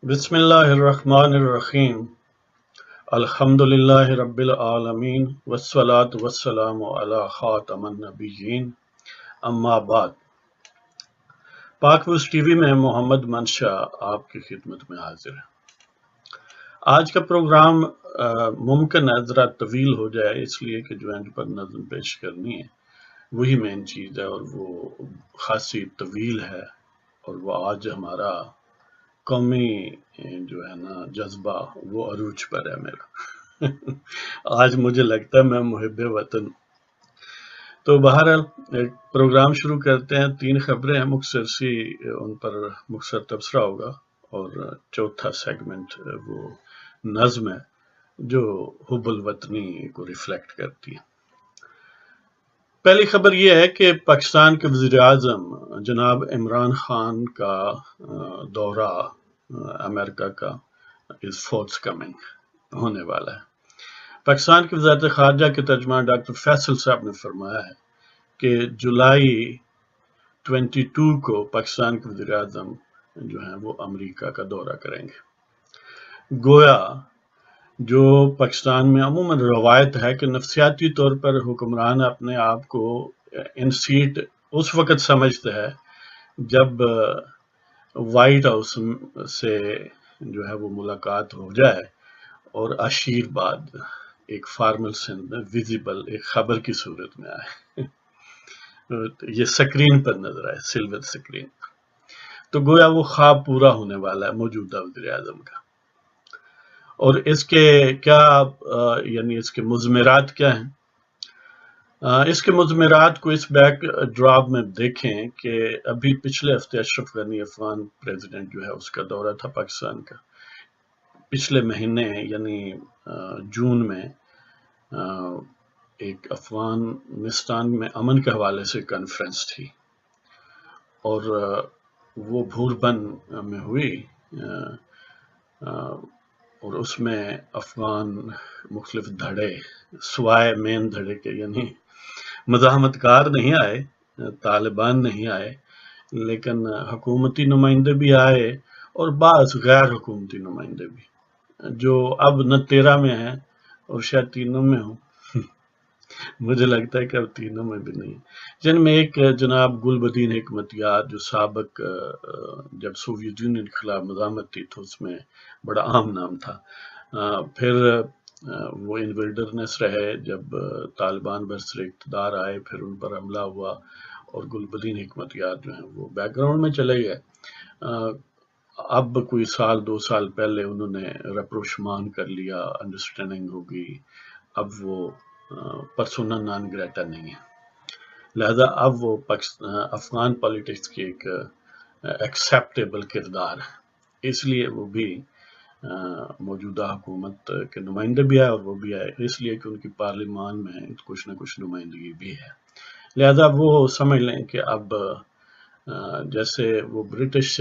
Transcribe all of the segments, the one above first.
بسم اللہ الرحمن الرحیم الحمدللہ رب العالمین والصلاة والسلام علی خاتم النبیین اما بعد۔ پاک ویوز ٹی وی میں محمد منشا آپ کی خدمت میں حاضر ہے۔ آج کا پروگرام ممکن ہے ذرا طویل ہو جائے، اس لیے کہ جو اینڈ پر نظم پیش کرنی ہے وہی مین چیز ہے، اور وہ خاصی طویل ہے، اور وہ آج ہمارا قومی جو ہے نا جذبہ وہ عروج پر ہے میرا۔ آج مجھے لگتا ہے میں محب وطن۔ تو بہرحال ایک پروگرام شروع کرتے ہیں۔ 3 خبریں ہیں، مختصر سی ان پر مختصر تبصرہ ہوگا، اور چوتھا سیگمنٹ وہ نظم ہے جو حب الوطنی کو ریفلیکٹ کرتی ہے۔ پہلی خبر یہ ہے کہ پاکستان کے وزیر اعظم جناب عمران خان کا دورہ امریکہ کا is forthcoming ہونے والا ہے۔ پاکستان کی وزارت خارجہ کے ترجمان ڈاکٹر فیصل صاحب نے فرمایا ہے کہ جولائی 22 کو پاکستان کے وزیر اعظم جو ہیں وہ امریکہ کا دورہ کریں گے۔ گویا جو پاکستان میں عموماً روایت ہے کہ نفسیاتی طور پر حکمران اپنے آپ کو ان سیٹ اس وقت سمجھتا ہے جب وائٹ ہاؤس سے جو ہے وہ ملاقات ہو جائے اور اشیر بعد ایک فارمل سند میں ویزیبل ایک خبر کی صورت میں آئے، یہ سکرین پر نظر آئے، سلور سکرین پر۔ تو گویا وہ خواب پورا ہونے والا ہے موجودہ وزیر اعظم کا۔ اور اس کے کیا یعنی اس کے مضمرات کیا ہیں؟ اس کے مضمرات کو اس بیک ڈراپ میں دیکھیں کہ ابھی پچھلے ہفتے اشرف غنی افغان پریزیڈنٹ جو ہے اس کا دورہ تھا پاکستان کا۔ پچھلے مہینے یعنی جون میں ایک افغانستان میں امن کے حوالے سے کانفرنس تھی، اور وہ بھوربن میں ہوئی، اور اس میں افغان مختلف دھڑے سوائے مین دھڑے کے یعنی مزاحمت کار نہیں آئے، طالبان نہیں آئے، لیکن حکومتی نمائندے بھی آئے اور بعض غیر حکومتی نمائندے بھی، جو اب نہ 13 میں ہیں اور شاید 3 میں ہوں۔ مجھے لگتا ہے کہ اب 3 میں بھی نہیں، جن میں ایک جناب گل بدین حکمتیار جو سابق جب سوویت یونین کے خلاف مزاحمت تھی تو اس میں بڑا عام نام تھا، پھر وہ انویڈرنس رہے، جب طالبان برسر اقتدار آئے پھر ان پر حملہ ہوا اور گل بدین حکمتیار جو ہیں وہ بیک گراؤنڈ میں چلے گئے۔ اب کوئی 2 سال پہلے انہوں نے رپروشمان کر لیا، انڈرسٹینڈنگ ہو گئی، اب وہ پرسونا نان گریٹا نہیں ہے، لہذا اب وہ افغان پالیٹکس کی ایک ایکسیپٹیبل کردار ہے، اس لیے وہ بھی موجودہ حکومت کے نمائندے بھی آئے، اور وہ بھی آئے اس لیے کہ ان کی پارلیمان میں کچھ نہ کچھ نمائندگی بھی ہے، لہذا وہ سمجھ لیں کہ اب جیسے وہ برٹش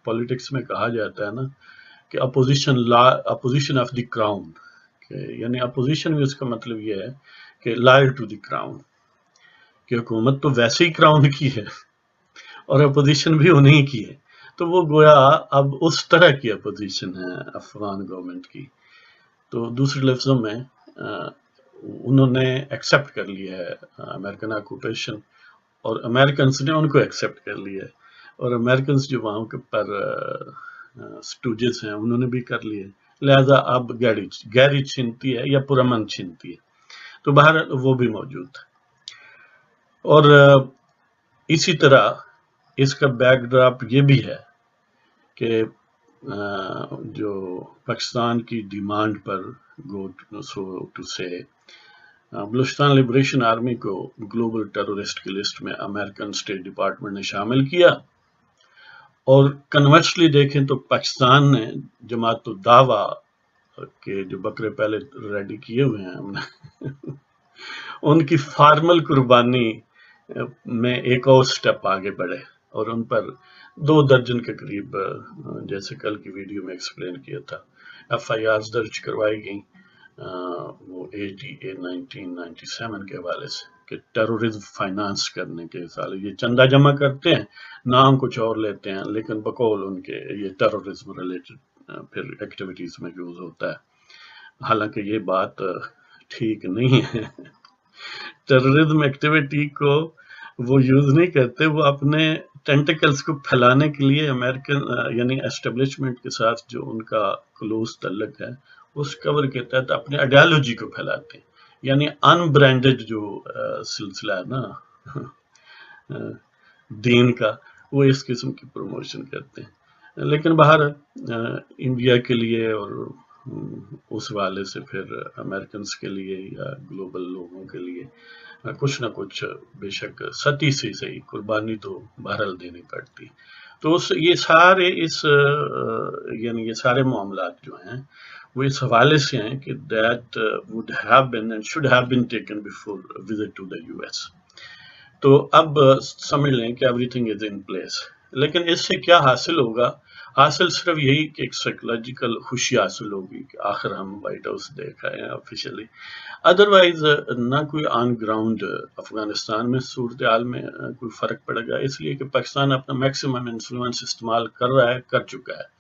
پالیٹکس میں کہا جاتا ہے نا کہ اپوزیشن آف دی کراؤن، یعنی اپوزیشن بھی اس کا مطلب یہ ہے کہ لائر ٹو دی کراؤن، کہ حکومت تو ویسے ہی کراؤن کی ہے اور اپوزیشن بھی انہیں کی ہے، تو وہ گویا اب اس طرح کی اپوزیشن ہے افغان گورنمنٹ کی۔ تو دوسرے لفظوں میں انہوں نے ایکسیپٹ کر لیا ہے امریکن آکوپیشن، اور امریکنز نے ان کو ایکسیپٹ کر لیا ہے، اور امریکنز جو وہاں کے پر سٹوجز ہیں انہوں نے بھی کر لیا، لہذا اب گیری چھنتی ہے یا پرامن چھنتی ہے، تو باہر وہ بھی موجود ہے۔ اور اسی طرح اس کا بیک ڈراپ یہ بھی ہے کہ جو پاکستان کی ڈیمانڈ پر بلوچستان لبریشن آرمی کو گلوبل ٹیرورسٹ کی لسٹ میں امریکن اسٹیٹ ڈپارٹمنٹ نے شامل کیا، اور کنورسلی دیکھیں تو پاکستان نے جماعت الدعوہ کے جو بکرے پہلے ریڈی کیے ہوئے ہیں ہم نے ان کی فارمل قربانی میں ایک اور سٹیپ آگے بڑھے، اور ان پر 2 درجن کے قریب، جیسے کل کی ویڈیو میں ایکسپلین کیا تھا، FIRs درج کروائی گئیں، وہ ATA 1997 کے حوالے سے کہ ٹیرورزم فائنانس کرنے کے سالے یہ چندہ جمع کرتے ہیں، نام کچھ اور لیتے ہیں، لیکن بقول ان کے یہ ٹیرورزم ریلیٹڈ پھر ایکٹیویٹیز میں یوز ہوتا ہے، حالانکہ یہ بات ٹھیک نہیں ہے۔ ٹیررزم ایکٹیویٹی کو وہ یوز نہیں کرتے، وہ اپنے ٹینٹیکلز کو پھیلانے کے لیے امریکن یعنی اسٹیبلشمنٹ کے ساتھ جو ان کا کلوز تعلق ہے اس کور کے تحت اپنے آئیڈیالوجی کو پھیلاتے ہیں، یعنی ان برانڈڈ جو سلسلہ ہے نا دین کا، وہ اس قسم کی پروموشن کرتے ہیں۔ لیکن باہر انڈیا کے لیے اور اس والے سے پھر امریکنز کے لیے یا گلوبل لوگوں کے لیے کچھ نہ کچھ بے شک ستی سے صحیح قربانی تو بہرحال دینی پڑتی۔ تو یہ سارے یعنی یہ سارے معاملات جو ہیں وہ اس حوالے سے ہیں کہ that would have been and should have been taken before visit to the US۔ تو اب سمجھ لیں کہ every thing is in place, لیکن اس سے کیا حاصل ہوگا؟ حاصل صرف یہی کہ ایک سائیکولوجیکل خوشی حاصل ہوگی کہ آخر ہم وائٹ ہاؤس دیکھ آئے ہیں آفیشلی، ادروائز نہ کوئی آن گراؤنڈ افغانستان میں صورتحال میں کوئی فرق پڑے گا، اس لیے کہ پاکستان اپنا میکسیمم انفلوئنس استعمال کر رہا ہے، کر چکا ہے۔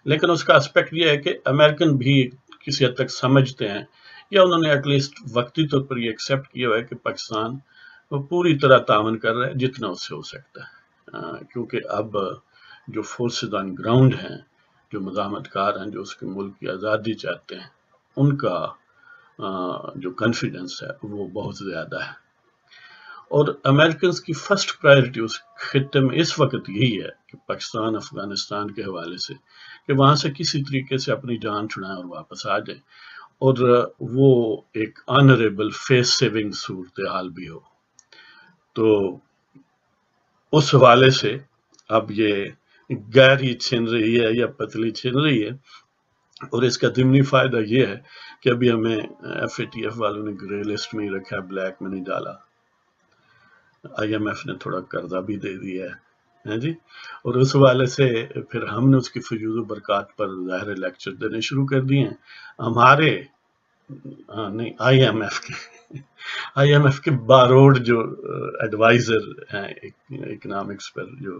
لیکن اس کا اسپیکٹ یہ ہے کہ امریکن بھی کسی حد تک سمجھتے ہیں، یا انہوں نے ایٹ لیسٹ وقتی طور پر یہ ایکسیپٹ کیا ہوا ہے کہ پاکستان وہ پوری طرح تعاون کر رہا ہے جتنا اس سے ہو سکتا ہے، کیونکہ اب جو فورسز آن گراؤنڈ ہیں، جو مزاحمت کار ہیں، جو اس کے ملک کی آزادی چاہتے ہیں، ان کا جو کانفیڈنس ہے وہ بہت زیادہ ہے۔ اور امریکنز کی فرسٹ پرائرٹی اس خطے میں اس وقت یہی ہے کہ پاکستان افغانستان کے حوالے سے کہ وہاں سے کسی طریقے سے اپنی جان چھڑائیں اور واپس آ جائیں، اور وہ ایک آنریبل فیس سیونگ صورتحال بھی ہو۔ تو اس حوالے سے اب یہ گہری چھن رہی ہے یا پتلی چھن رہی ہے، اور اس کا ضمنی فائدہ یہ ہے کہ ابھی ہمیں FATF والوں نے گرے لسٹ میں ہی رکھا ہے، بلیک میں نہیں ڈالا۔ IMF نے تھوڑا قرضہ بھی دے دیا ہے جی، اور اس حوالے سے پھر ہم نے اس کی فیوز و برکات پر ظاہر لیکچر دینے شروع کر دیے ہیں۔ ہمارے نہیں IMF کے باروڈ جو ایڈوائزر ہیں اکنامکس پر، جو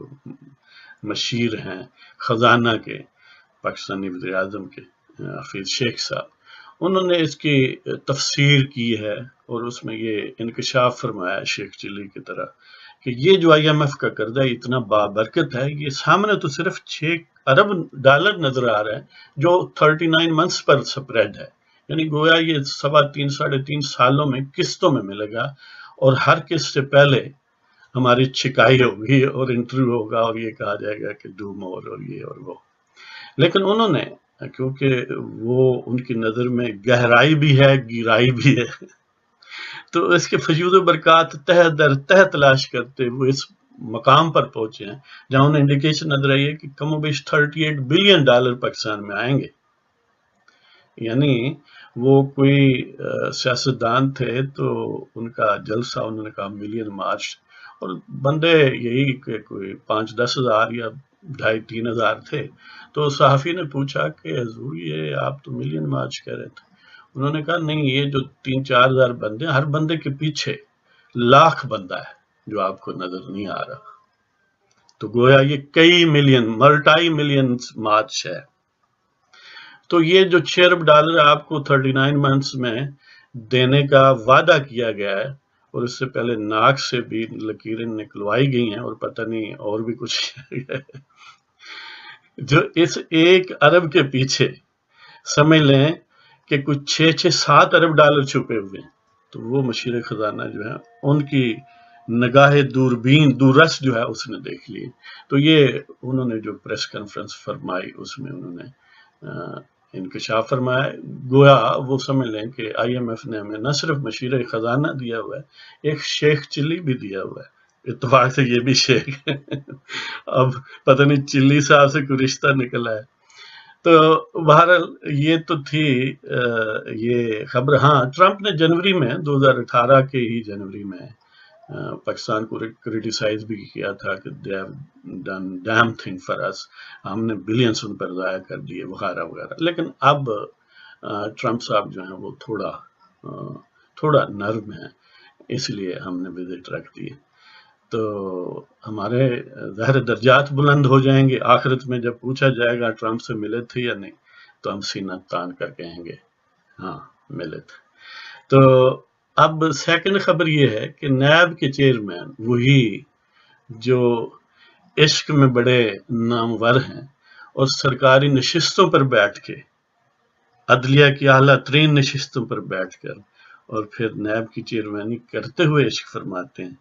مشیر ہیں خزانہ کے، پاکستانی وزیر اعظم کے حفیظ شیخ صاحب، انہوں نے اس کی تفسیر کی ہے اور اس میں یہ انکشاف فرمایا شیخ چلی کی طرح کہ یہ جو IMF کا قرضہ اتنا بابرکت ہے، یہ سامنے تو صرف $6 ارب نظر آ رہا ہے جو 39 منتھس پر سپریڈ ہے، یعنی گویا یہ 3.5 ساڑھے 3 سالوں میں قسطوں میں ملے گا، اور ہر قسط سے پہلے ہماری چھکائی ہوگی اور انٹرویو ہوگا اور یہ کہا جائے گا کہ ڈو مور اور یہ اور وہ۔ لیکن انہوں نے کیونکہ وہ ان کی نظر میں گہرائی بھی ہے، گہرائی بھی ہے، تو اس کے فیوز و برکات تہ در تہ تلاش کرتے ہوئے اس مقام پر پہنچے ہیں جہاں انہیں انڈیکیشن نظر آئی ہے کہ کم و بیش $38 بلین پاکستان میں آئیں گے۔ یعنی وہ کوئی سیاستدان تھے تو ان کا جلسہ انہوں نے کہا ملین مارچ، اور بندے یہی کہ کوئی 5-10 ہزار یا 2,500-3 ہزار تھے، تو صحافی نے پوچھا کہ حضور یہ آپ تو ملین مارچ کہہ رہے تھے، انہوں نے کہا نہیں، یہ جو 3-4 ہزار بندے، ہر بندے کے پیچھے لاکھ بندہ ہے جو آپ کو نظر نہیں آ رہا، تو گویا یہ کئی ملین، ملٹائی ملین مارچ ہے۔ تو یہ جو $6 ارب آپ کو 39 منتھس میں دینے کا وعدہ کیا گیا ہے، اور اس سے پہلے ناک سے بھی لکیریں نکلوائی گئی ہیں اور پتہ نہیں اور بھی کچھ جو اس $1 ارب کے پیچھے سمجھ لیں کہ کچھ 6-7 ارب چھپے ہوئے ہیں، تو وہ مشیر خزانہ جو ہے ان کی نگاہ دوربین دورس جو ہے اس نے دیکھ لی۔ تو یہ انہوں نے جو پریس کانفرنس فرمائی اس میں انہوں نے انکشاف فرمایا، گویا وہ سمجھ لیں کہ IMF نے ہمیں نہ صرف مشیر خزانہ دیا ہوا ہے، ایک شیخ چلی بھی دیا ہوا ہے، اتفاق سے یہ بھی شیخ اب پتہ نہیں چلی صاحب سے کوئی رشتہ نکلا ہے۔ تو بہرحال یہ تو تھی یہ خبر۔ ہاں، ٹرمپ نے جنوری میں 2018 کے ہی جنوری میں پاکستان کو کریٹیسائز بھی کیا تھا کہ they have done damn thing for us، ہم نے بلینس ان پر ضائع کر دیے وغیرہ وغیرہ۔ لیکن اب ٹرمپ صاحب جو ہیں وہ تھوڑا نرم ہیں، اس لیے ہم نے وزٹ رکھ دیے۔ تو ہمارے ظاہر درجات بلند ہو جائیں گے. آخرت میں جب پوچھا جائے گا ٹرمپ سے ملے تھے یا نہیں، تو ہم سینہ تان کر کہیں گے ہاں ملے تھے. تو اب سیکنڈ خبر یہ ہے کہ نیب کے چیئرمین وہی جو عشق میں بڑے نامور ہیں اور سرکاری نشستوں پر بیٹھ کے، عدلیہ کی اعلیٰ ترین نشستوں پر بیٹھ کر اور پھر نیب کی چیئرمینی کرتے ہوئے عشق فرماتے ہیں.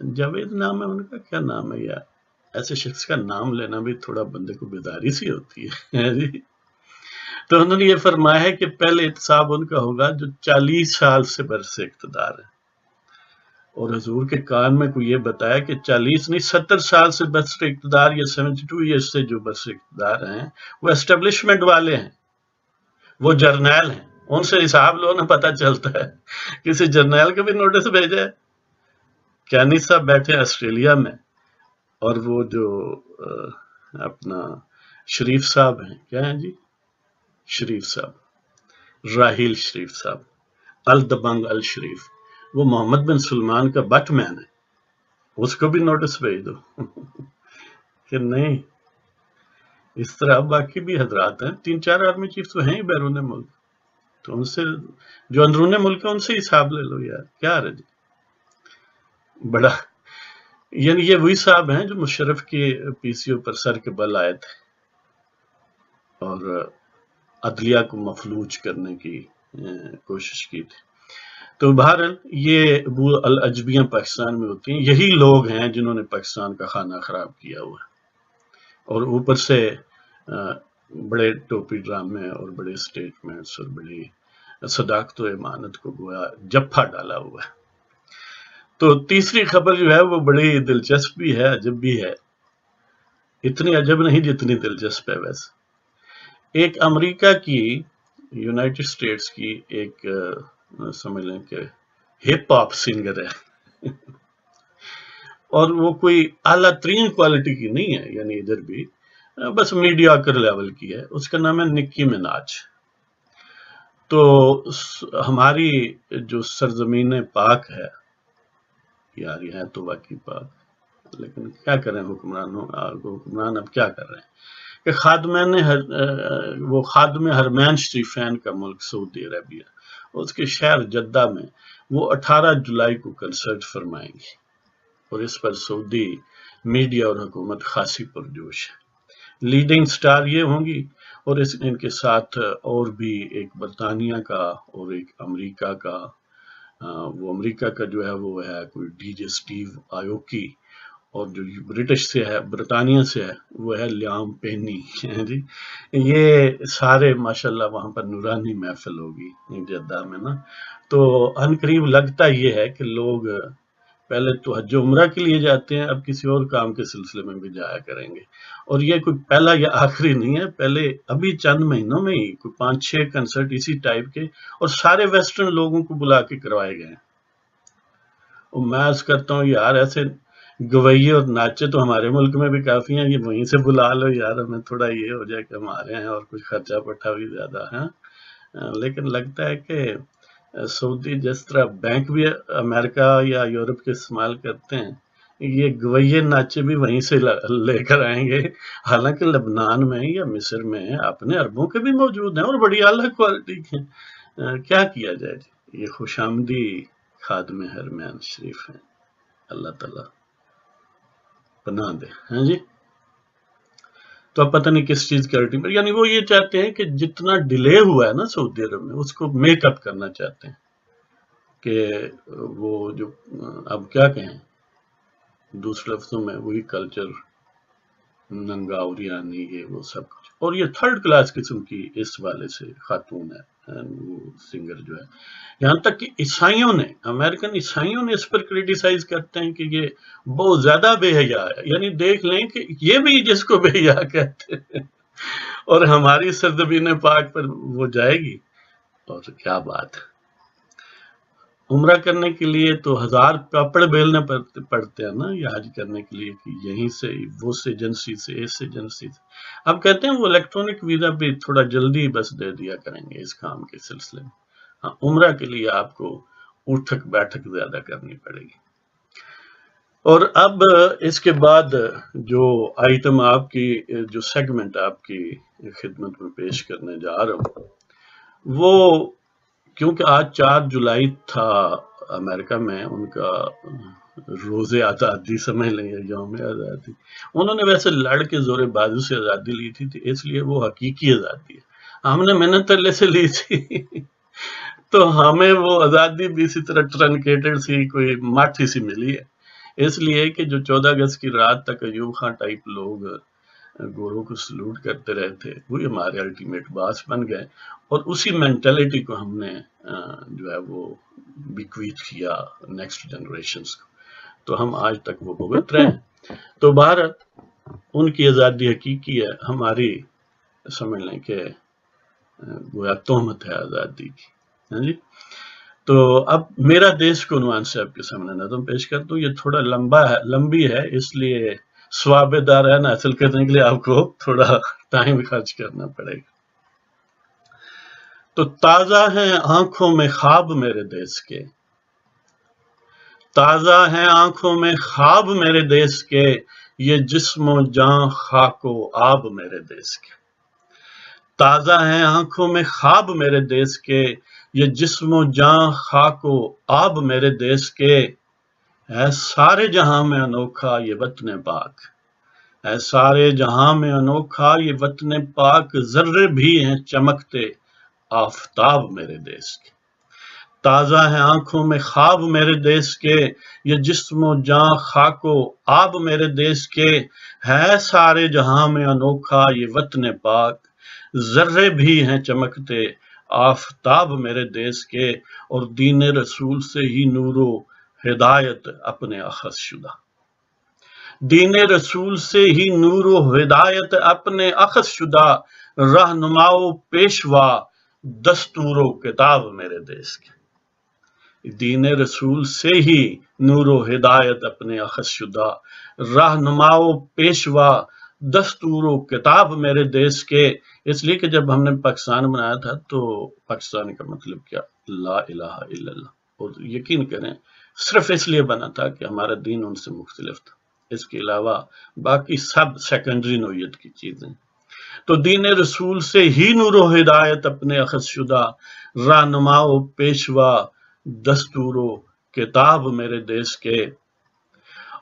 جاوید نام ہے ان کا، کیا نام ہے یار، ایسے شخص کا نام لینا بھی تھوڑا بندے کو بیداری سی ہوتی ہے جی. تو انہوں نے یہ فرمایا ہے کہ پہلے احتساب ان کا ہوگا جو 40 سال سے برسر اقتدار ہے، اور حضور کے کان میں کوئی یہ بتایا کہ 40 نہیں 70 سال سے برسر اقتدار یا 72 ایئرس سے جو برسر اقتدار ہیں وہ اسٹیبلشمنٹ والے ہیں، وہ جرنیل ہیں. ان سے حساب لو نا، پتہ چلتا ہے. کسی جرنیل کو بھی نوٹس بھیجا ہے. کینی صاحب بیٹھے آسٹریلیا میں، اور وہ جو اپنا شریف صاحب ہیں، کیا ہیں جی، شریف صاحب، راہیل شریف صاحب، الدبنگ الشریف، وہ محمد بن سلمان کا بٹ مین ہے. اس کو بھی نوٹس بھیج دو کہ نہیں. اس طرح باقی بھی حضرات ہیں، 3-4 آرمی چیف تو ہیں ہی بیرون ملک، تو ان سے جو اندرون ملک ہے ان سے حساب لے لو یار، کیا رہے جی. بڑا یعنی یہ وہی صاحب ہیں جو مشرف کے پی سی او پر سر کے بل آئے تھے اور عدلیہ کو مفلوج کرنے کی کوشش کی تھی. تو بہرحال یہ ابو الاجبیاں پاکستان میں ہوتی ہیں. یہی لوگ ہیں جنہوں نے پاکستان کا کھانا خراب کیا ہوا ہے، اور اوپر سے بڑے ٹوپی ڈرامے اور بڑے سٹیٹمنٹس اور بڑی صداقت و امانت کو گویا جپھا ڈالا ہوا ہے. تو تیسری خبر جو ہے وہ بڑی دلچسپ بھی ہے، عجب بھی ہے. اتنی عجب نہیں جتنی دلچسپ ہے. ویسے ایک امریکہ کی، یونائٹڈ اسٹیٹس کی ایک سمجھ لیں کہ ہپ ہاپ سنگر ہے اور وہ کوئی اعلیٰ ترین کوالٹی کی نہیں ہے، یعنی ادھر بھی بس میڈیاکر لیول کی ہے. اس کا نام ہے نکی مناج. تو ہماری جو سرزمین پاک ہے یار، یہ ہے تو واقعی پاک، لیکن کیا کریں حکمران اب کیا کر رہے ہیں کہ وہ خادم حرمین شریفین کا ملک سعودی عربیہ، اس کے شہر جدہ میں وہ 18 جولائی کو کنسرٹ فرمائیں گے، اور اس پر سعودی میڈیا اور حکومت خاصی پرجوش ہے. لیڈنگ سٹار یہ ہوں گی، اور ان کے ساتھ اور بھی ایک برطانیہ کا اور ایک امریکہ کا. وہ امریکہ کا جو ہے وہ ہے کوئی ڈی جے سٹیو آیوکی، اور جو برٹش سے ہے، برطانیہ سے ہے، وہ ہے لیام پینی جی. یہ سارے ماشاءاللہ وہاں پر نورانی محفل ہوگی جدہ میں نا. تو ان قریب لگتا یہ ہے کہ لوگ پہلے تو حج و عمرہ کے لیے جاتے ہیں، اب کسی اور کام کے سلسلے میں بھی جایا کریں گے. اور یہ کوئی پہلا یا آخری نہیں ہے، پہلے ابھی چند مہینوں میں ہی کوئی 5-6 کنسرٹ اسی ٹائپ کے، اور سارے ویسٹرن لوگوں کو بلا کے کروائے گئے ہیں. اور میں عرض کرتا ہوں یار، ایسے گوئیے اور ناچے تو ہمارے ملک میں بھی کافی ہیں، یہ وہیں سے بلا لو یار، ہمیں تھوڑا یہ ہو جائے کہ ہمارے ہیں اور کچھ خرچہ پٹھا بھی زیادہ ہے. لیکن لگتا ہے کہ سعودی جس طرح بینک بھی امریکہ یا یورپ کے استعمال کرتے ہیں، یہ گوئیے ناچے بھی وہیں سے لے کر آئیں گے. حالانکہ لبنان میں یا مصر میں اپنے عربوں کے بھی موجود ہیں اور بڑی اعلیٰ کوالٹی کے. کیا کیا جائے جی، یہ خوش آمدی خادم حرمین شریف ہیں، اللہ تعالیٰ پناہ دے. ہاں جی. تو اب پتہ نہیں کس چیز کی الٹیمیٹ، یعنی وہ یہ چاہتے ہیں کہ جتنا ڈیلے ہوا ہے نا سعودی عرب میں، اس کو میک اپ کرنا چاہتے ہیں کہ وہ جو اب کیا کہیں دوسرے لفظوں میں وہی کلچر ننگا اوریانی یہ وہ سب کچھ. اور یہ تھرڈ کلاس قسم کی اس والے سے خاتون ہے وہ سنگر جو ہے. یہاں تک کہ عیسائیوں نے، امریکن عیسائیوں نے اس پر کریٹیسائز کرتے ہیں کہ یہ بہت زیادہ بے حیا ہے. یعنی دیکھ لیں کہ یہ بھی جس کو بے حیا کہتے ہیں اور ہماری سرزمین پاک پر وہ جائے گی. اور کیا بات ہے، عمرہ کرنے کے لیے تو 1000 پاپڑ بیلنے پڑتے ہیں نا، یہ حج کرنے کے لیے کہ یہیں سے وہ سے ایجنسی سے اس ایجنسی سے. اب کہتے ہیں وہ الیکٹرونک ویزا بھی تھوڑا جلدی بس دے دیا کریں گے اس کام کے سلسلے میں. ہاں، عمرہ کے لیے آپ کو اٹھک بیٹھک زیادہ کرنی پڑے گی. اور اب اس کے بعد جو آئٹم آپ کی جو سیگمنٹ آپ کی خدمت میں پیش کرنے جا رہا ہوں وہ کیونکہ آج 4 جولائی تھا امریکہ میں ان کا روز آزادی سمجھ لیں یا یوم آزادی، انہوں نے ویسے لڑ کے زور بازو سے آزادی لی تھی اس لیے وہ حقیقی آزادی ہے، ہم نے محنت تلے سے لی تھی تو ہمیں وہ آزادی بھی اسی طرح ٹرنکیٹڈ سی کوئی ماٹھی سی ملی ہے، اس لیے کہ جو 14 اگست کی رات تک ایوب خان ٹائپ لوگ گوروں کو سلوٹ کرتے رہے تھے وہی ہمارے الٹیمیٹ باس بن گئے، اور اسی مینٹلٹی کو ہم نے جو ہے وہ بیکویت کیا نیکسٹ جنریشنز کو، تو ہم آج تک وہ بھگت رہے ہیں۔ تو بھارت ان کی آزادی حقیقی ہے، ہماری سمجھ لیں کہ گویا تہمت ہے آزادی کی۔ ہاں جی، تو اب میرا دیش کو عنوان سے آپ کے سامنے نظم پیش کر دوں، یہ تھوڑا لمبی ہے اس لیے ثواب داران حاصل کرنے کے لیے آپ کو تھوڑا ٹائم خرچ کرنا پڑے گا۔ تو تازہ ہیں آنکھوں میں خواب میرے دیش کے، تازہ ہیں آنکھوں میں خواب میرے دیش کے، یہ جسم و جاں خاک و آب میرے دیش کے، تازہ ہیں آنکھوں میں خواب میرے دیش کے، یہ جسم و جاں خاک و آب میرے دیش کے، ہے سارے جہاں میں انوکھا یہ وطن پاک، ہے سارے جہاں میں انوکھا یہ وطن پاک، ذرے بھی ہیں چمکتے آفتاب میرے دیش کے، تازہ ہیں آنکھوں میں خواب میرے دیش کے، یہ جسم و جاں خاک و آب میرے دیش کے، ہے سارے جہاں میں انوکھا یہ وطن پاک، ذرے بھی ہیں چمکتے آفتاب میرے دیش کے، اور دین رسول سے ہی نور و ہدایت اپنے اخذ شدہ، دین رسول سے ہی نور و ہدایت اپنے اخذ شدہ، رہنما و پیشوا دستور و کتاب میرے دیش کے، دین رسول سے ہی نور و ہدایت اپنے اخذ شدہ، رہنما و پیشوا دستور و کتاب میرے دیش کے، اس لیے کہ جب ہم نے پاکستان بنایا تھا تو پاکستان کا مطلب کیا، لا الہ الا اللہ، اور یقین کریں صرف اس لیے بنا تھا کہ ہمارا دین ان سے مختلف تھا، اس کے علاوہ باقی سب سیکنڈری نوعیت کی چیزیں، تو دین رسول سے ہی نور و ہدایت اپنے اخذ شدہ، رہنما و پیشوا دستور و کتاب میرے دیش کے،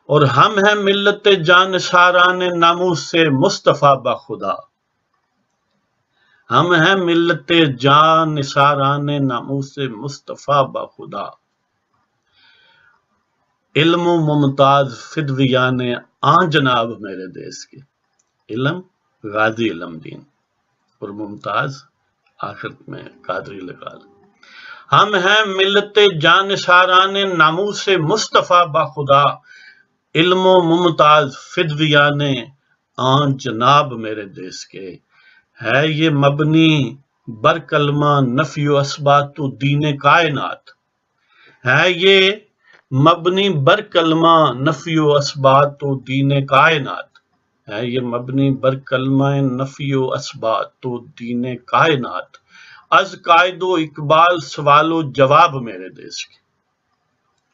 اور ہم ہیں ملت جانثاران ناموس سے مصطفیٰ بخدا، ہم ہیں ملت جانثاران ناموس سے مصطفیٰ بخدا، علم و ممتاز فدویان آن جناب میرے دیش کے، علم غازی علم دین اور ممتاز آخر میں قادری لگال، ہم ہیں ملت جانثاران ناموس سے مصطفیٰ بخدا، علم و ممتاز فدویان آن جناب میرے دیش کے، ہے یہ مبنی بر کلمہ نفی و اثبات و دین کائنات، ہے یہ مبنی بر کلمہ نفی و اثبات و دین کائنات، ہے یہ مبنی بر کلمہ نفی و اثبات و دین کائنات، از قائد و اقبال سوال و جواب میرے دیش کے،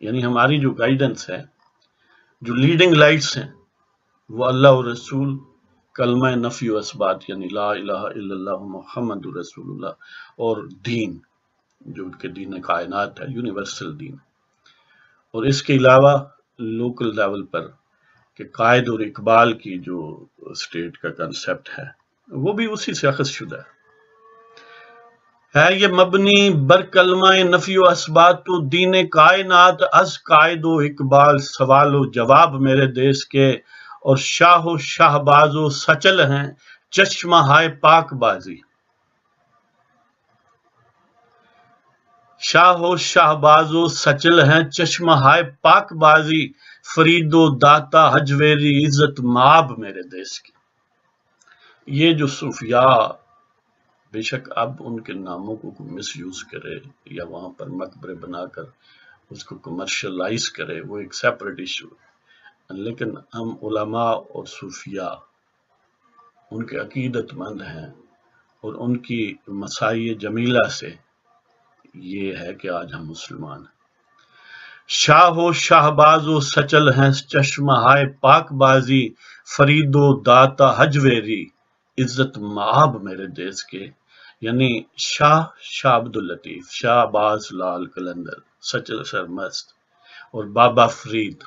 یعنی ہماری جو گائیڈنس ہے، جو لیڈنگ لائٹس ہیں، وہ اللہ و رسول، کلمہ نفی و اثبات یعنی لا الہ الا اللہ محمد رسول اللہ، اور دین جو کہ دین کائنات ہے، یونیورسل دین، اور اس کے علاوہ لوکل لیول پر کہ قائد اور اقبال کی جو اسٹیٹ کا کنسپٹ ہے وہ بھی اسی سے اخذ شدہ ہے یہ مبنی بر کلمہ نفی و اثبات و دین کائنات، از قائد و اقبال سوال و جواب میرے دیش کے، اور شاہ و شہباز و سچل ہیں چشمہ ہائے پاک بازی، شاہ و شہباز و سچل ہیں چشمہ ہائے پاک بازی، فرید و داتا حجویری عزت مآب میرے دیش کی، یہ جو صوفیاء بے شک اب ان کے ناموں کو مس یوز کرے یا وہاں پر مقبرے بنا کر اس کو کمرشلائز کرے وہ ایک سیپریٹ ایشو ہے، لیکن ہم علماء اور صوفیاء ان کے عقیدت مند ہیں، اور ان کی مسائی جمیلہ سے یہ ہے کہ آج ہم مسلمان ہیں۔ شاہ و شاہباز و سچل ہیں چشمہ ہائے پاک بازی، فرید و داتا حجویری عزت مآب میرے دیس کے. یعنی شاہ عبد اللطیف، شاہ باز لال قلندر، سچل سرمست، اور بابا فرید،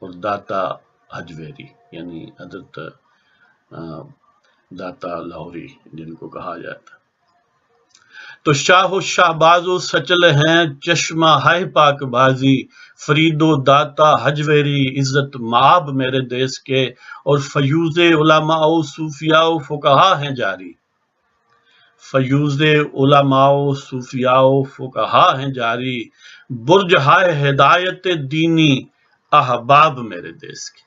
اور داتا حجویری یعنی حضرت داتا لاہوری جن کو کہا جاتا. تو شاہ و شاہباز و سچل ہیں چشمہ ہائے پاک بازی، فرید و داتا حجویری عزت مآب میرے دیس کے، اور فیوز علماء و صوفیاء و فقہا ہیں جاری. فیوز علماء و صوفیاء و فقہا ہیں جاری، برج ہائے ہدایت دینی احباب میرے دیس کے.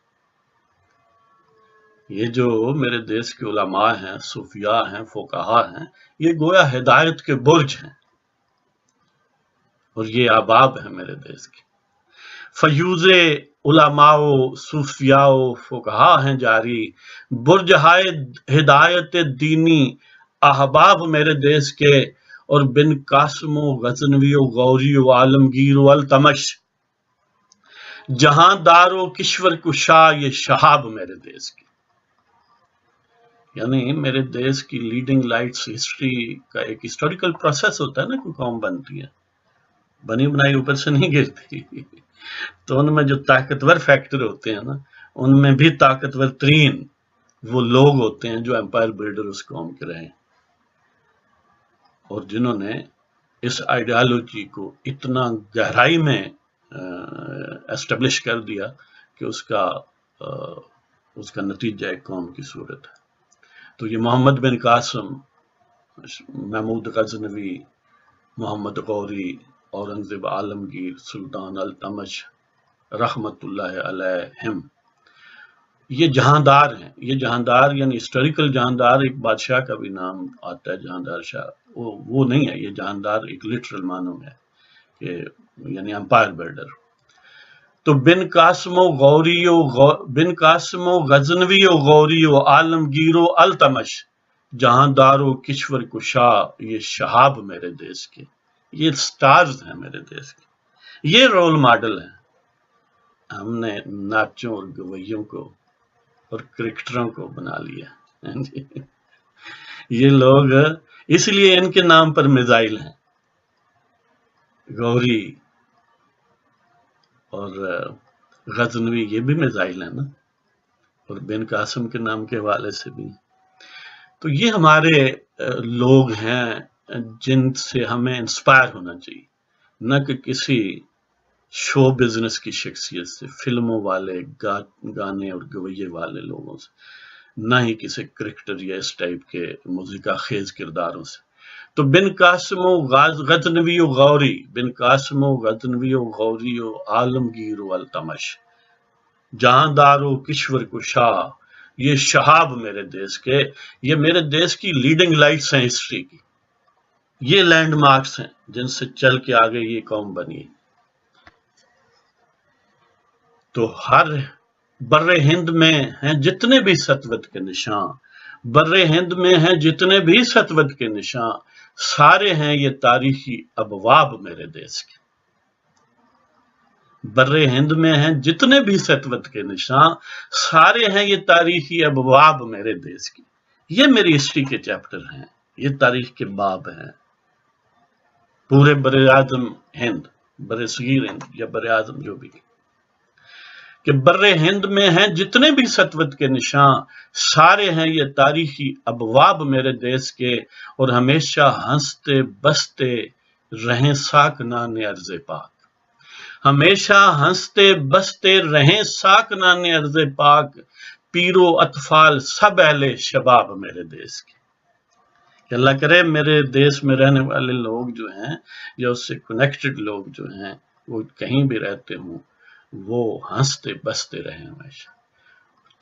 یہ جو میرے دیس کے علماء ہیں، صوفیاء ہیں، فقہا ہیں، یہ گویا ہدایت کے برج ہیں، اور یہ احباب ہیں میرے دیس کے. فیوز علماء و صوفیاء و فقہا ہیں جاری، برج ہائے ہدایت دینی احباب میرے دیس کے، اور بن قاسم و غزنوی و غوری و عالمگیر و التمش، جہاں دار و کشور کشا یہ شہاب میرے دیس کے. یعنی میرے دیس کی لیڈنگ لائٹس ہسٹری کا ایک ہسٹوریکل پروسیس ہوتا ہے نا، کوئی قوم بنتی ہے، بنی بنائی اوپر سے نہیں گرتی. تو ان میں جو طاقتور فیکٹر ہوتے ہیں نا، ان میں بھی طاقتور ترین وہ لوگ ہوتے ہیں جو امپائر بلڈر اس قوم کے رہے، اور جنہوں نے اس آئیڈیالوجی کو اتنا گہرائی میں اسٹیبلش کر دیا کہ اس کا نتیجہ ایک قوم کی صورت ہے. تو یہ محمد بن قاسم، محمود غزنوی، محمد غوری، اورنگزیب عالمگیر، سلطان التمش رحمت اللہ علیہم، یہ جہاندار ہیں. یہ جہاندار یعنی ہسٹوریکل جہاندار، ایک بادشاہ کا بھی نام آتا ہے جہاندار شاہ، وہ نہیں ہے. یہ جہاندار ایک لٹرل معنوں میں ہے کہ یعنی امپائر بلڈر. تو بن قاسم و غزنوی و غوری و عالمگیر و التمش، جہاندار و کشور کشا یہ شہاب میرے دیس کے. یہ سٹارز ہیں میرے دیس کے، یہ رول ماڈل ہیں. ہم نے ناچوں اور گویوں کو اور کرکٹروں کو بنا لیا. یہ لوگ اس لیے ان کے نام پر میزائل ہیں، غوری اور غزنوی یہ بھی میزائل ہیں نا، اور بن قاسم کے نام کے حوالے سے بھی. تو یہ ہمارے لوگ ہیں جن سے ہمیں انسپائر ہونا چاہیے، نہ کہ کسی شو بزنس کی شخصیت سے، فلموں والے، گانے اور گویے والے لوگوں سے، نہ ہی کسی کرکٹر یا اس ٹائپ کے موسیقی خیز کرداروں سے. تو بن قاسم و غزنوی و غوری، بن قاسم و غزنوی و غوری و عالمگیر و التمش، جہاں دار و کشور کشا یہ شہاب میرے دیس کے. یہ میرے دیس کی لیڈنگ لائٹس ہیں ہسٹری کی، یہ لینڈ مارکس ہیں جن سے چل کے آگے یہ قوم بنی. تو ہر بر ہند میں ہیں جتنے بھی ستوت کے نشان، بر ہند میں ہیں جتنے بھی ستوت کے نشان، سارے ہیں یہ تاریخی ابواب میرے دیس کے. بر ہند میں ہیں جتنے بھی ستوت کے نشان، سارے ہیں یہ تاریخی ابواب میرے دیس کی. یہ میری ہسٹری کے چیپٹر ہیں، یہ تاریخ کے باب ہیں. پورے بر اعظم ہند، بر صغیر ہند یا بر اعظم جو بھی، کہ بر ہند میں ہیں جتنے بھی ستوت کے نشان، سارے ہیں یہ تاریخی ابواب میرے دیس کے، اور ہمیشہ ہنستے بستے رہیں ساکنان ارض پاک. ہمیشہ ہنستے بستے رہیں ساکنان ارض پاک، پیر و اطفال سب اہل شباب میرے دیس کے. کہ اللہ کرے میرے دیس میں رہنے والے لوگ جو ہیں یا اس سے کنیکٹڈ لوگ جو ہیں وہ کہیں بھی رہتے ہوں، وہ ہنستے بستے رہیں ہمیشہ،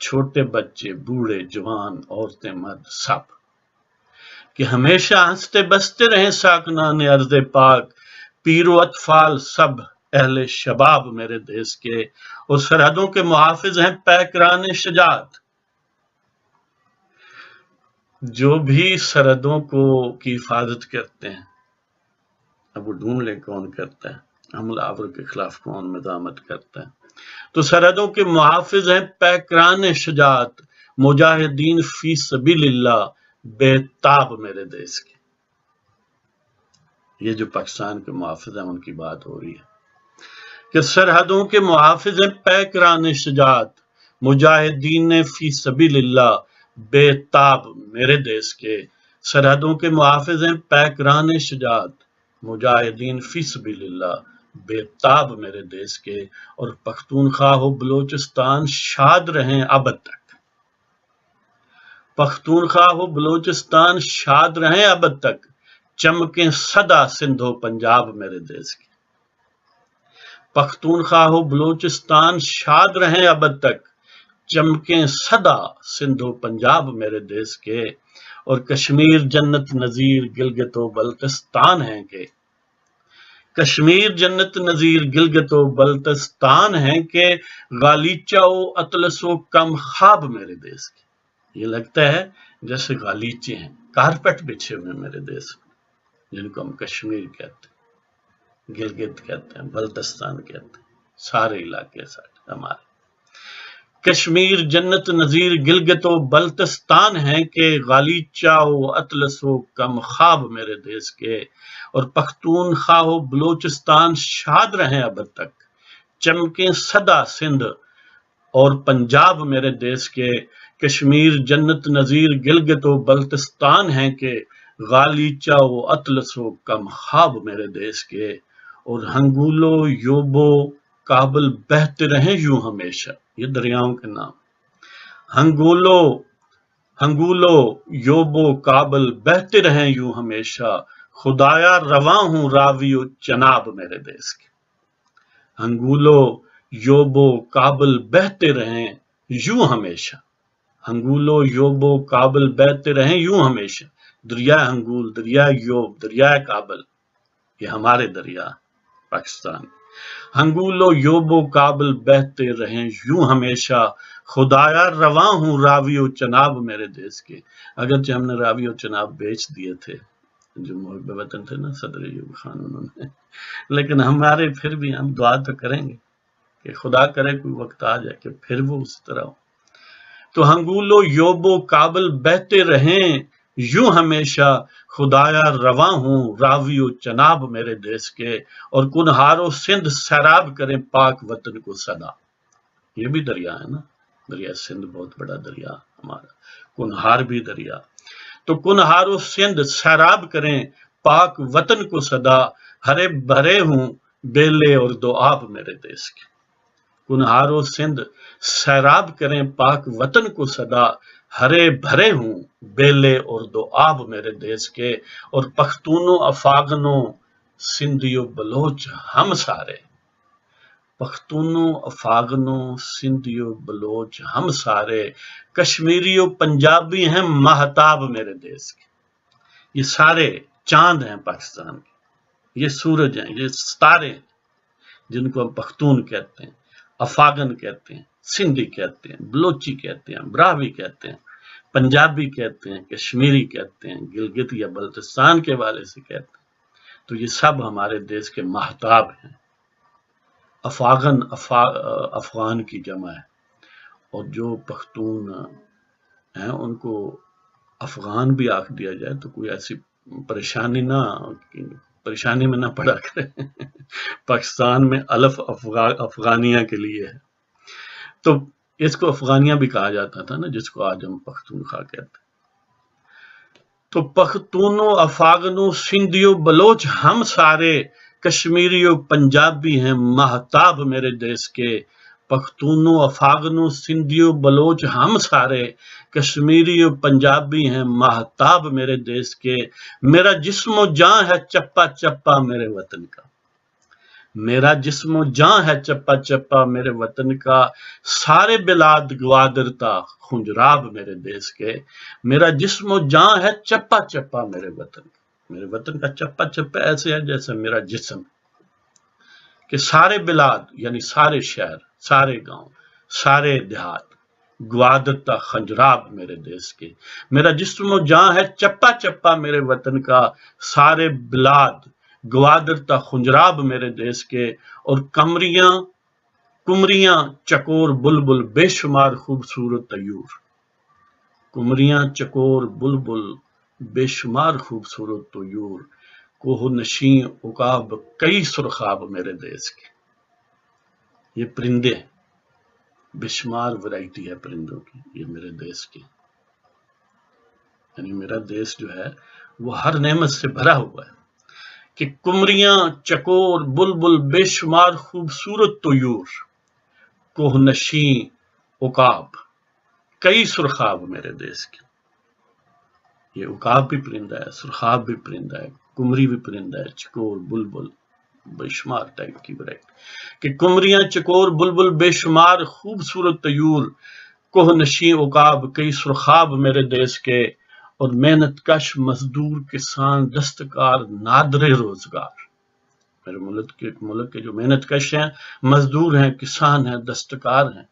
چھوٹے بچے، بوڑھے، جوان، عورتیں، مرد، سب، کہ ہمیشہ ہنستے بستے رہیں ساکنان ارض پاک، پیر و اطفال سب اہل شباب میرے دیس کے، اور سرحدوں کے محافظ ہیں پیکران شجاعت. جو بھی سرحدوں کی حفاظت کرتے ہیں، اب وہ ڈھونڈ لے کون کرتا ہے، حملہ آور کے خلاف کون مزاحمت کرتا ہے؟ تو سرحدوں کے محافظ ہیں پیکران شجاعت، مجاہدین فی سبیل اللہ بے تاب میرے دیس کے۔ یہ جو پاکستان کے محافظ ہیں ان کی بات ہو رہی ہے کہ سرحدوں کے محافظ ہیں پیکران شجاعت، مجاہدین فی سبیل اللہ بے تاب میرے دیس کے۔ سرحدوں کے محافظ ہیں پیکران شجاعت، مجاہدین فی سبیل اللہ بے تاب میرے دیس کے، اور پختونخوا و بلوچستان شاد رہیں ابد تک۔ پختونخوا و بلوچستان شاد رہیں ابد تک، چمکیں سدا سندھ و پنجاب میرے دیس کے۔ پختونخوا و بلوچستان شاد رہیں ابد تک، چمکیں سدا سندھ و پنجاب میرے دیس کے، اور کشمیر جنت نظیر گلگت و بلتستان ہیں کہ کشمیر جنت نظیر گلگت و بلتستان ہیں کہ غالیچہ و اطلس و کم خواب میرے دیس کے۔ یہ لگتا ہے جیسے غالیچے ہیں، کارپیٹ بچھے ہوئے میرے دیس میں، جن کو ہم کشمیر کہتے ہیں، گلگت کہتے ہیں، بلتستان کہتے ہیں، سارے علاقے سارے ہمارے۔ کشمیر جنت نظیر گلگت و بلتستان ہیں کہ غالیچہ و اطلس و کم خواب میرے دیس کے، اور پختونخوا و بلوچستان شاد رہیں ابد تک، چمکیں سدا سندھ اور پنجاب میرے دیس کے۔ کشمیر جنت نظیر گلگت و بلتستان ہیں کہ غالیچہ و اطلس و کم خواب میرے دیس کے، اور ہنگولو یوبو کابل بہتے رہیں یوں ہمیشہ۔ یہ دریاؤں کے نام، ہنگولو یوبو کابل بہتے رہیں یوں ہمیشہ، خدایا رواں ہوں راوی و چناب میرے دیس کے۔ ہنگولو یوبو کابل بہتے رہیں یوں ہمیشہ، ہنگولو یوبو کابل بہتے رہیں یوں ہمیشہ۔ دریائے ہنگول، دریائے یوب، دریائے کابل، یہ ہمارے دریا پاکستان۔ ہنگولو یوبو کابل بہتے رہیں یوں ہمیشہ، خدایا رواں ہوں راوی و چناب میرے دیس کے۔ اگرچہ ہم نے راوی و چناب بیچ دیے تھے، جو محب وطن تھے نا صدر ایوب خان، انہوں نے، لیکن ہمارے پھر بھی ہم دعا تو کریں گے کہ خدا کرے کوئی وقت آ جائے کہ پھر وہ اس طرح ہو۔ تو ہنگولو یوبو کابل بہتے رہیں یوں ہمیشہ، خدایا رواں ہوں راوی و چناب میرے دیس کے، اور کنہار و سندھ سیراب کریں پاک وطن کو صدا۔ یہ بھی دریا ہے نا، دریا سندھ بہت بڑا دریا ہمارا، کنہار بھی دریا۔ تو کنہار و سندھ سیراب کریں پاک وطن کو صدا، ہرے بھرے ہوں بیلے اور دو آب میرے دیس کے۔ کنہار و سندھ سیراب کریں پاک وطن کو صدا، ہرے بھرے ہوں بیلے اور دو آب میرے دیس کے، اور پختونوں افاغنوں سندھیو بلوچ ہم سارے، پختونوں افاغنوں سندھیو بلوچ ہم سارے، کشمیری و پنجابی ہیں مہتاب میرے دیس کے۔ یہ سارے چاند ہیں پاکستان کے، یہ سورج ہیں، یہ ستارے ہیں، جن کو ہم پختون کہتے ہیں، افاغن کہتے ہیں، سندھی کہتے ہیں، بلوچی کہتے ہیں، براہوی کہتے ہیں، پنجابی کہتے ہیں، کشمیری کہتے ہیں، گلگت یا بلتستان کے والے سے کہتے ہیں۔ تو یہ سب ہمارے دیس کے مہتاب ہیں۔ افاغن افغان کی جمع ہے، اور جو پختون ہیں ان کو افغان بھی آکھ دیا جائے تو کوئی ایسی پریشانی میں نہ پڑا کرے۔ پاکستان میں الف افغانیہ کے لیے ہے، تو اس کو افغانیہ بھی کہا جاتا تھا نا، جس کو آج ہم پختونخوا کہتے ہیں۔ تو پختونوں افاغنوں سندھیو بلوچ ہم سارے، کشمیری و پنجابی ہیں مہتاب میرے دیس کے۔ پختونوں افاغنوں سندھیو بلوچ ہم سارے، کشمیری و پنجابی ہیں مہتاب میرے دیس کے۔ میرا جسم و جاں ہے چپا چپا میرے وطن کا، میرا جسم و جاں ہے چپا چپا میرے وطن کا، سارے بلاد گوادرتا خنجراب میرے دیس کے۔ میرا جسم و جاں ہے چپا چپا میرے وطن کا، میرے وطن کا چپا چپا ایسے ہے جیسے میرا جسم، کہ سارے بلاد یعنی سارے شہر، سارے گاؤں، سارے دیہات گوادرتا خنجراب میرے دیس کے۔ میرا جسم و جاں ہے چپا چپا میرے وطن کا، سارے بلاد گوادر تا خنجراب میرے دیس کے، اور کمریاں چکور بلبل بے شمار خوبصورت طیور، کمریاں چکور بلبل بے شمار خوبصورت طیور، کوہ نشیں عقاب کئی سرخاب میرے دیس کے۔ یہ پرندے، بے شمار ورائٹی ہے پرندوں کی یہ میرے دیس کے، یعنی میرا دیس جو ہے وہ ہر نعمت سے بھرا ہوا ہے کہ کمریاں چکور بلبل بے شمار خوبصورت طیور، کوہ نشیں عقاب کئی سرخاب میرے دیس کے۔ یہ عقاب بھی پرندہ ہے، سرخاب بھی پرندہ ہے، کمری بھی پرندہ ہے، چکور بلبل بے شمار ٹائپ کی ورائٹی، کہ کمریاں چکور بلبل بے شمار خوبصورت طیور، کوہ نشیں عقاب کئی سرخاب میرے دیس کے، اور محنت کش مزدور کسان دستکار نادر روزگار۔ میرے ملک کے جو محنت کش ہیں، مزدور ہیں، کسان ہیں، دستکار ہیں،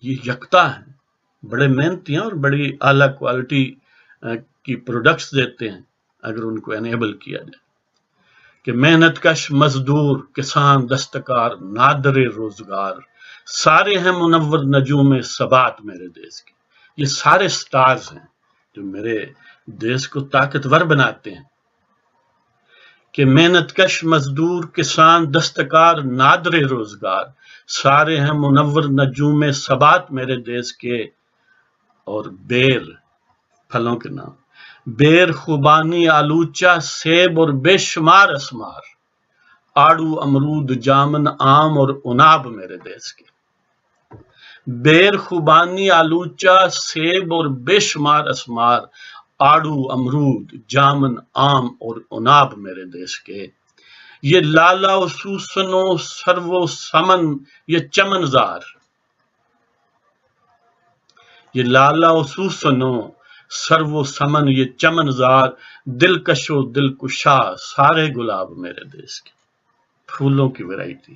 یہ یکتا ہیں، بڑے محنتی ہیں اور بڑی اعلیٰ کوالٹی کی پروڈکٹس دیتے ہیں اگر ان کو انیبل کیا جائے، کہ محنت کش مزدور کسان دستکار نادر روزگار، سارے ہیں منور نجوم ثبات میرے دیس کے۔ یہ سارے سٹارز ہیں جو میرے دیس کو طاقتور بناتے ہیں، کہ محنت کش مزدور کسان دستکار نادر روزگار، سارے ہیں منور نجوم ثبات میرے دیس کے، اور بیر پھلوں کے نام، بیر خوبانی آلوچہ سیب اور بے شمار اسمار، آڑو امرود جامن آم اور اناب میرے دیس کے۔ بیر خوبانی آلوچہ سیب اور بے شمار اسمار، آڑو امرود جامن آم اور اناب میرے دیس کے۔ یہ لالا و سوسن و سرو و سمن یہ چمن زار، یہ لالا و سوسن و سرو و سمن یہ چمن زار، دلکش و دلکشا سارے گلاب میرے دیس کے۔ پھولوں کی ورائٹی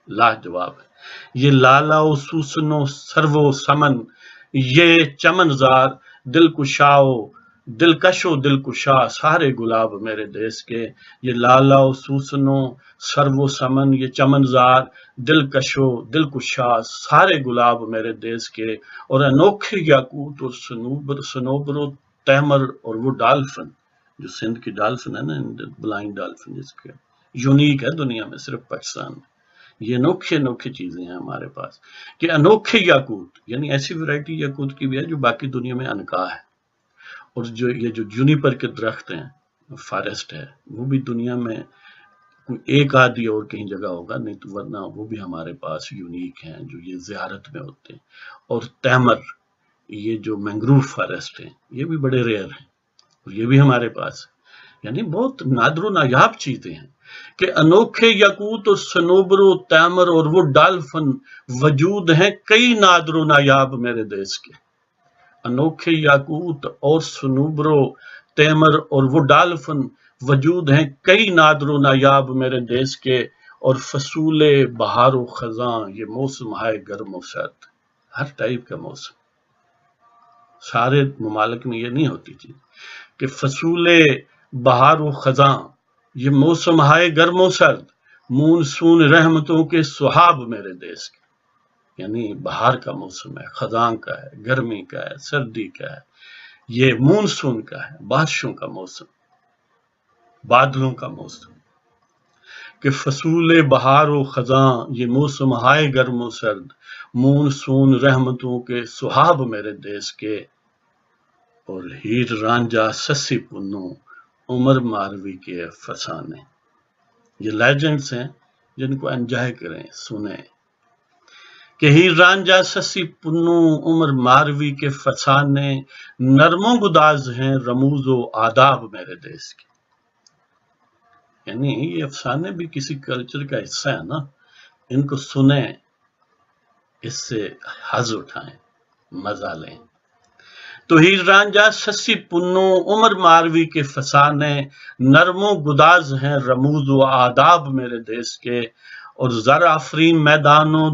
لاجواب ہے۔ یہ لالا و سوسن و سرو و سمن یہ چمن زار، دلکش و دلکشا سارے گلاب میرے دیس کے۔ یہ لالا و سوسن و سرو و سمن یہ چمن زار، دلکش و دلکشا سارے گلاب میرے دیس کے، اور انوکھے یاقوت اور سنوبر و تیمر، اور وہ ڈالفن جو سندھ کی ڈالفن ہے نا، بلائنڈ ڈالفن جس کے یونیک ہے دنیا میں، صرف پاکستان میں۔ یہ انوکھے چیزیں ہیں ہمارے پاس، کہ انوکھے یاقوت، یعنی ایسی ورائٹی یاقوت کی بھی ہے جو باقی دنیا میں انکا ہے، اور یہ جو جونیپر کے درخت ہیں، فارسٹ ہے، وہ بھی دنیا میں کوئی ایک آدھی اور کہیں جگہ ہوگا، نہیں تو ورنہ وہ بھی ہمارے پاس یونیک ہیں جو یہ زیارت میں ہوتے ہیں۔ اور تیمر، یہ جو مینگروو فارسٹ ہیں، یہ بھی بڑے ریئر ہیں اور یہ بھی ہمارے پاس، یعنی بہت نادر و نایاب چیزیں ہیں، کہ انوکھے یاقوت اور سنوبر و تیمر اور وہ ڈالفن وجود ہیں کئی نادر و نایاب میرے دیس کے۔ انوکھے یاقوت اور سنوبر و تیمر اور وہ ڈالفن وجود ہیں کئی نادر و نایاب میرے دیس کے، اور فصول بہار و خزاں یہ موسم ہے گرم و سرد، ہر ٹائپ کا موسم، سارے ممالک میں یہ نہیں ہوتی چیز، کہ فصول بہار و خزاں یہ موسم ہے گرم و سرد، مونسون رحمتوں کے سحاب میرے دیس کے، یعنی بہار کا موسم ہے، خزاں کا ہے، گرمی کا ہے، سردی کا ہے، یہ مونسون کا ہے، بارشوں کا موسم، بادلوں کا موسم، کہ فصول بہار و خزاں یہ موسم ہے گرم و سرد، مونسون رحمتوں کے سحاب میرے دیس کے، اور ہیر رانجھا سسی پنو عمر ماروی کے افسانے۔ یہ لیجنڈز ہیں جن کو انجوائے کریں، سنیں، کہ ہیر رانجھا سسی پنو عمر ماروی کے فسانے، نرم و گداز ہیں رموز و آداب میرے دیس کے۔ یعنی یہ افسانے بھی کسی کلچر کا حصہ ہے نا، ان کو سنیں، اس سے حظ اٹھائیں، مزہ لیں۔ تو ہیر رانجھا سسی پنو عمر ماروی کے فسانے، نرم و گداز ہیں رموز و آداب میرے دیس کے، اور زر آفرین میدان و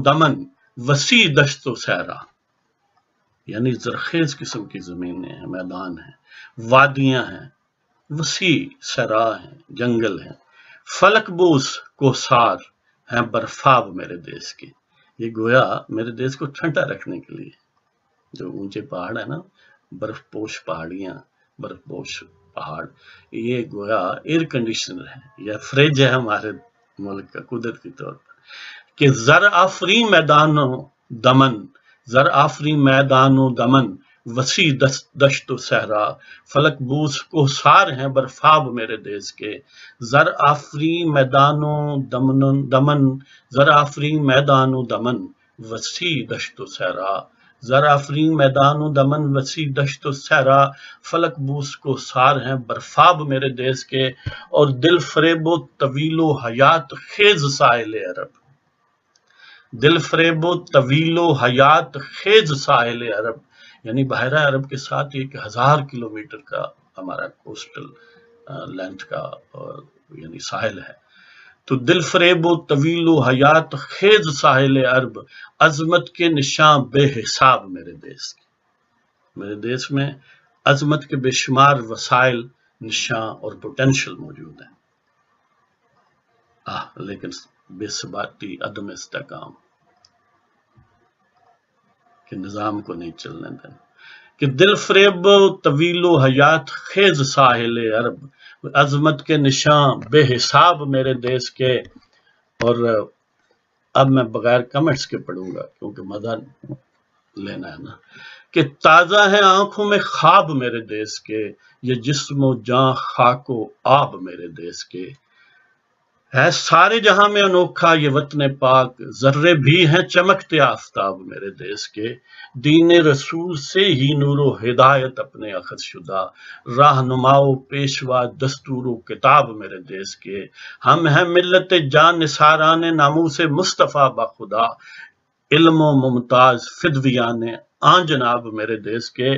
دمن وسیع دشت و صحرا، یعنی زرخیز قسم کی زمینیں ہیں، میدان ہیں، وادیاں ہیں، وسیع صحرا ہیں، جنگل ہیں، فلک بوس کوسار ہیں برفاب میرے دیس کے. یہ گویا میرے دیس کو ٹھنڈا رکھنے کے لیے جو اونچے پہاڑ ہیں نا، برف پوش پہاڑیاں، برف پوش پہاڑ، یہ گویا ایئر کنڈیشنر ہے یا فریج ہے ہمارے ملک کا قدرت کی طور پر. کہ زر آفری میدان و دمن، زر آفری میدان و دمن، وسیع دشت و صحرا، فلک بوس کوسار ہیں برفاب میرے دیس کے. زر آفری میدان و دمن، زر آفری میدان و دمن، وسیع دشت و صحرا، زر آفری میدان و دمن، وسیع دشت و صحرا، فلک بوس کوسار ہیں برفاب میرے دیس کے. اور دل فریب و طویل و حیات خیز ساحل عرب، دل فریب و طویل و حیات خیز ساحل عرب، یعنی بحیرہ عرب کے ساتھ 1000 کلومیٹر کا ہمارا کوسٹل لینتھ کا یعنی ساحل ہے. تو دل فریب و طویل و حیات خیز ساحل عرب، عظمت کے نشاں بے حساب میرے دیس کے. میرے دیس میں عظمت کے بے شمار وسائل، نشاں اور پوٹینشل موجود ہیں، لیکن بے ثباتی، عدم استحکام کے نظام کو نہیں چلنے دینا. کہ دل فریب و طویل و حیات خیز ساحل عرب، عظمت کے نشاں بے حساب میرے دیس کے. اور اب میں بغیر کمنٹس کے پڑھوں گا کیونکہ مزہ لینا ہے نا. کہ تازہ ہے آنکھوں میں خواب میرے دیس کے، یہ جسم و جاں خاک و آب میرے دیس کے. ہے سارے جہاں میں انوکھا یہ وطن پاک، ذرے بھی ہیں چمکتے آفتاب میرے دیس کے. دین رسول سے ہی نور و ہدایت اپنے اخذ شدہ، راہنما و پیشوا دستور و کتاب میرے دیس کے. ہم ہیں ملت جان نثاران ناموس مصطفیٰ بخدا، علم و ممتاز فدویان آن جناب میرے دیس کے.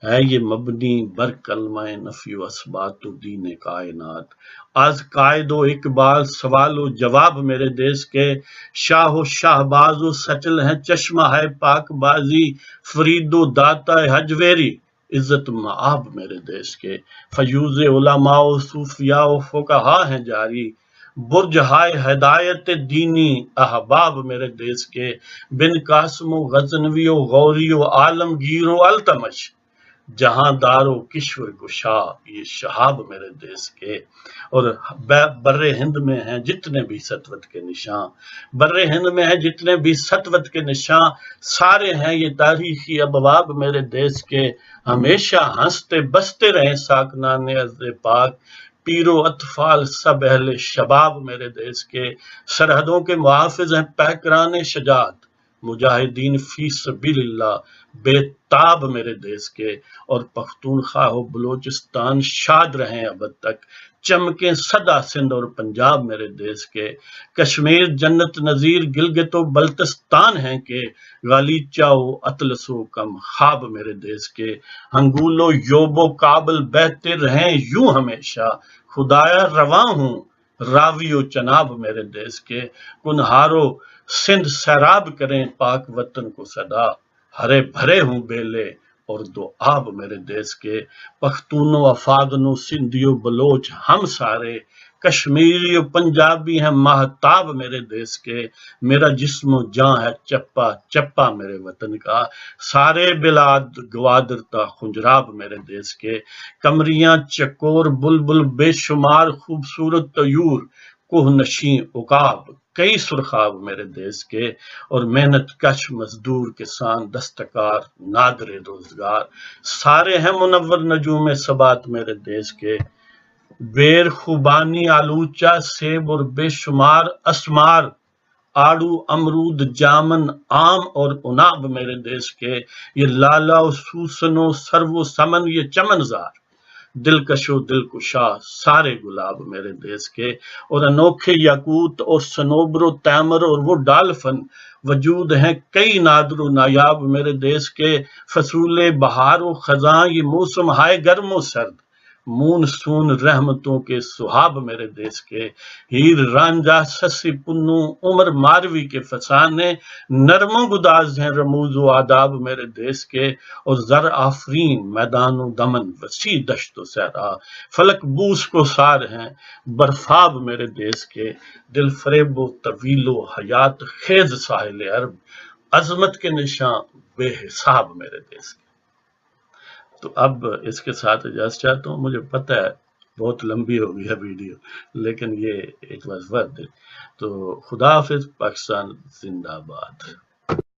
ہے یہ مبنی بر کلمہ نفی و اثبات و دین کائنات، از قائد و اقبال سوال و جواب میرے دیس کے. شاہ و شاہباز و سچل ہیں چشمہ ہے پاک بازی، فرید و داتا حجویری عزت معاب میرے دیس کے. فیوز علماء و صوفیاء و فقہا ہیں جاری، برج ہائے ہدایت دینی احباب میرے دیس کے. بن قاسم و غزنوی و غوری و عالمگیر و التمش، جہاں دار و کشور گشا یہ شہاب میرے دیس کے. اور بر ہند میں ہیں جتنے بھی سطوت کے نشاں، بر ہند میں ہیں جتنے بھی سطوت کے نشاں، سارے ہیں یہ تاریخی ابواب میرے دیس کے. ہمیشہ ہنستے بستے رہیں ساکنان عرض پاک، پیر و اطفال سب اہل شباب میرے دیس کے. سرحدوں کے محافظ ہیں پیکران شجاعت، مجاہدین فی سبیل اللہ بے تاب میرے دیس کے. اور پختونخوا و بلوچستان شاد رہیں ابد تک، چمکیں سدا سندھ اور پنجاب میرے دیس کے. کشمیر جنت نظیر گلگت و بلتستان ہیں کہ، غالیچہ و اطلس و کم خواب میرے دیس کے. ہنگول و یوب و کابل بہتے رہیں یوں ہمیشہ، خدایا رواں ہوں راوی و چناب میرے دیس کے. کنہارو سندھ سیراب کریں پاک وطن کو صدا، ہرے بھرے ہوں بیلے اور دو آب میرے دیس کے. پختون و افاغن و سندھی و بلوچ ہم سارے، کشمیری و پنجابی ہیں مہتاب میرے دیس کے. میرا جسم و جاں ہے چپا چپا میرے وطن کا، سارے بلاد گوادرتا خنجراب میرے دیس کے. کمریاں چکور بلبل بے شمار خوبصورت طیور، کوہ نشیں عقاب کئی سرخاب میرے دیس کے. اور محنت کش مزدور کسان دستکار نادر روزگار، سارے ہیں منور نجوم ثبات میرے دیس کے. بیر خوبانی آلوچہ سیب اور بے شمار اسمار، آڑو امرود جامن آم اور اناب میرے دیس کے. یہ لالا و سوسن و سرو و سمن یہ چمن زار، دلکش و دلکشا سارے گلاب میرے دیس کے. اور انوکھے یاقوت اور سنوبر و تیمر اور وہ ڈالفن، وجود ہیں کئی نادر و نایاب میرے دیس کے. فصول بہار و خزاں یہ موسم ہائے گرم و سرد، مون سون رحمتوں کے سہاب میرے دیس کے، ہیر رانجھا سسی پنو عمر ماروی کے فسانے، نرم گداز ہیں رموز و آداب میرے دیس کے، اور زر آفرین میدان و دمن وسیع دشت و صحرا، فلک بوس کو سار ہیں برفاب میرے دیس کے، دل فریب و طویل و حیات خیز ساحل عرب، عظمت کے نشاں بے حساب میرے دیس کے۔ تو اب اس کے ساتھ اجازت چاہتا ہوں، مجھے پتہ ہے بہت لمبی ہو گئی ہے ویڈیو، لیکن یہ ایک وقت تو خدا حافظ، پاکستان زندہ باد۔